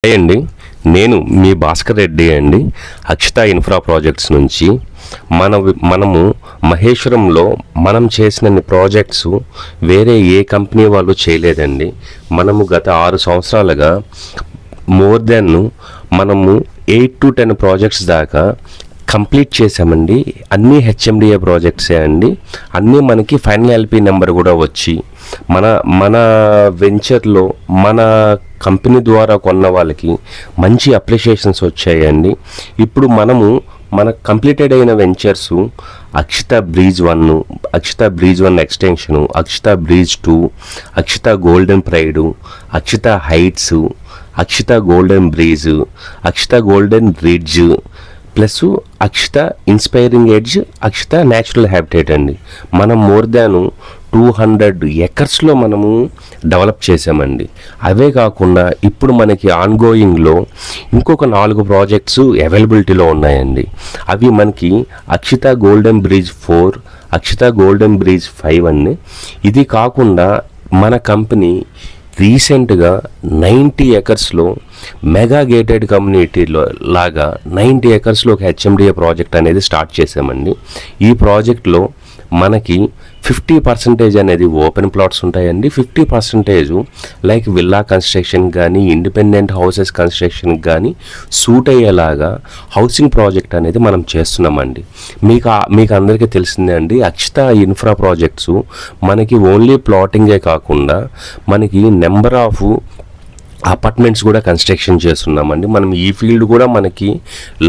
Hi అండి, నేను మీ భాస్కర్ రెడ్డి అండి. అక్షిత ఇన్ఫ్రా ప్రాజెక్ట్స్ నుంచి మనము మహేశ్వరంలో మనం చేసిన ప్రాజెక్ట్స్ వేరే ఏ కంపెనీ వాళ్ళు చేయలేదండి. మనము గత 6 సంవత్సరాలుగా మోర్ దెన్ మనము 8 to 10 ప్రాజెక్ట్స్ దాకా కంప్లీట్ చేసామండి. అన్నీ హెచ్ఎండిఏ ప్రాజెక్ట్సే అండి. అన్నీ మనకి ఫైనల్ ఎల్పి నెంబర్ కూడా వచ్చి మన వెంచర్లో మన కంపెనీ ద్వారా కొన్న వాళ్ళకి మంచి అప్రిషియేషన్స్ వచ్చాయండి. ఇప్పుడు మన కంప్లీటెడ్ అయిన ventures Akshita breeze 1, Akshita breeze 1 extension, Akshita breeze 2, Akshita golden pride, Akshita heights, Akshita golden breeze, Akshita golden bridge plus Akshita inspiring edge, Akshita natural habitat అండి. మనం మోర్ దాన్ 200 ఎకర్స్లో మనము డెవలప్ చేసామండి. అవే కాకుండా ఇప్పుడు మనకి ఆన్గోయింగ్లో ఇంకొక 4 ప్రాజెక్ట్స్ అవైలబిలిటీలో ఉన్నాయండి. అవి మనకి Akshita golden bridge 4, Akshita golden bridge 5 అండి. ఇది కాకుండా మన కంపెనీ రీసెంట్గా 90 ఎకర్స్లో మెగా గేటెడ్ కమ్యూనిటీలో లాగా 90 ఎకర్స్లో ఒక హెచ్ఎండిఏ ప్రాజెక్ట్ అనేది స్టార్ట్ చేసామండి. ఈ ప్రాజెక్ట్లో మనకి 50% అనేది ఓపెన్ ప్లాట్స్ ఉంటాయండి. 50% లైక్ విల్లా కన్స్ట్రక్షన్ కానీ ఇండిపెండెంట్ హౌసెస్ కన్స్ట్రక్షన్కి కానీ సూట్ అయ్యేలాగా హౌసింగ్ ప్రాజెక్ట్ అనేది మనం చేస్తున్నామండి. మీకు అందరికీ తెలిసిందే అండి, అక్షిత ఇన్ఫ్రా ప్రాజెక్ట్స్ మనకి ఓన్లీ ప్లాటింగే కాకుండా మనకి నెంబర్ ఆఫ్ అపార్ట్మెంట్స్ కూడా కన్స్ట్రక్షన్ చేస్తున్నామండి. మనం ఈ ఫీల్డ్ కూడా మనకి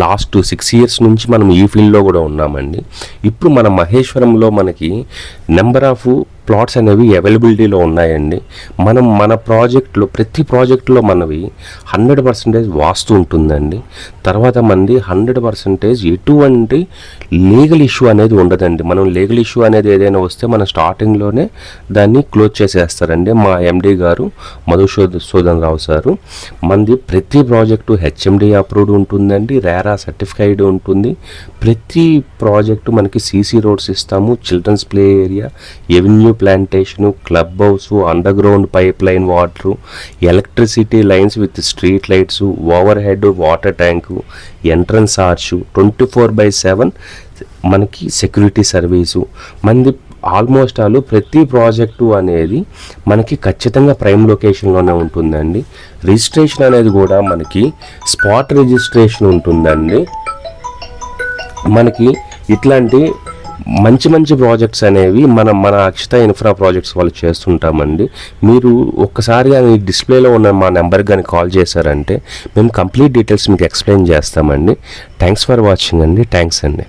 లాస్ట్ 6 years నుంచి మనం ఈ ఫీల్డ్లో కూడా ఉన్నామండి. ఇప్పుడు మన మహేశ్వరంలో మనకి నెంబర్ ఆఫ్ ప్లాట్స్ అనేవి అవైలబిలిటీలో ఉన్నాయండి. మన ప్రాజెక్ట్లో ప్రతి ప్రాజెక్టులో మనవి 100% వాస్తు ఉంటుందండి. తర్వాత మనది 100% ఎటువంటి లీగల్ ఇష్యూ అనేది ఉండదండి. మనం లీగల్ ఇష్యూ అనేది ఏదైనా వస్తే మన స్టార్టింగ్లోనే దాన్ని క్లోజ్ చేసేస్తారండి మా ఎండి గారు మధుసూదన్ రావు సారు. మనది ప్రతి ప్రాజెక్టు హెచ్ఎండి అప్రూవ్డ్ ఉంటుందండి, రేరా సర్టిఫైడ్ ఉంటుంది. ప్రతి ప్రాజెక్టు మనకి సీసీ రోడ్స్ ఇస్తాము, childrens play area, avenue plantation, clubhouse, underground pipeline water, electricity lines with street lights, overhead water tank, entrance arch, 24/7 మనకి security service. మనది almost ప్రతి project అనేది మనకి ఖచ్చితంగా ప్రైమ్ లొకేషన్లోనే ఉంటుందండి. Registration అనేది కూడా మనకి స్పాట్ రిజిస్ట్రేషన్ ఉంటుందండి. మనకి ఇట్లాంటి మంచి ప్రాజెక్ట్స్ అనేవి మన అక్షిత ఇన్ఫ్రా ప్రాజెక్ట్స్ వాళ్ళు చేస్తుంటామండి. మీరు ఒక్కసారి కానీ డిస్ప్లేలో ఉన్న మా నెంబర్కి కానీ కాల్ చేశారంటే మేము కంప్లీట్ డీటెయిల్స్ మీకు ఎక్స్ప్లెయిన్ చేస్తామండి. థ్యాంక్స్ ఫర్ వాచింగ్ అండి. థ్యాంక్స్ అండి.